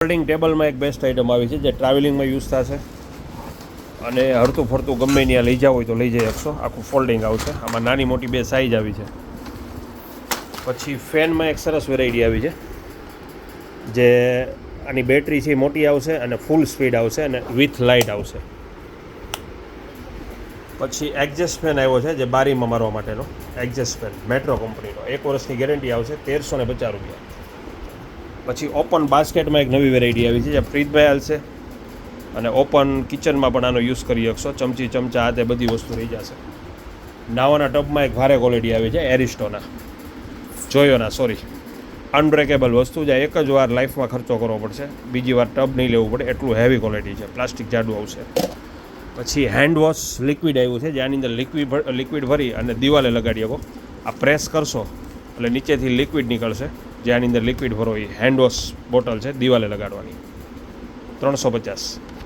Folding ટેબલમાં એક best item આવી છે જે ટ્રાવેલિંગમાં યુઝ થશે અને હરતું ફરતું ગમે ત્યાં લઈ જાવ હોય તો લઈ જઈ શકશો. આખું ફોલ્ડિંગ આવશે. આમાં નાની મોટી બે સાઇઝ આવી છે. પછી ફેનમાં એક સરસ વેરાયટી આવી છે જે આની બેટરી છે મોટી આવશે અને ફૂલ સ્પીડ આવશે અને વિથ લાઇટ આવશે. પછી એક્ઝેસ્ટ ફેન આવ્યો છે જે બારીમાં મારવા માટેનો એક્ઝેસ્ટ ફેન મેટ્રો કંપનીનો, 1 વર્ષની ગેરંટી આવશે, 1350 રૂપિયા. પછી ઓપન બાસ્કેટમાં એક નવી વેરાયટી આવી છે જે પ્રીતભાઈ હાલશે અને ઓપન કિચનમાં પણ આનો યુઝ કરી શકશો. ચમચી ચમચા આ તે બધી વસ્તુ રહી જશે. નાવાના ટબમાં એક ભારે ક્વોલિટી આવી છે એરિસ્ટોના જોયોના અનબ્રેકેબલ વસ્તુ જે એક જ વાર લાઈફમાં ખર્ચો કરવો પડશે, બીજી વાર ટબ નહીં લેવું પડે એટલું હેવી ક્વોલિટી છે. પ્લાસ્ટિક જાડું આવશે. પછી હેન્ડ વોશ લિક્વિડ આવ્યું છે જેની અંદર લિક્વિડ ભરી અને દિવાલે લગાડી શકો. આ પ્રેસ કરશો એટલે નીચેથી લિક્વિડ નીકળશે જે આની અંદર લિક્વિડ ભરો એ હેન્ડ વોશ બોટલ છે દિવાલે લગાડવાની. 350.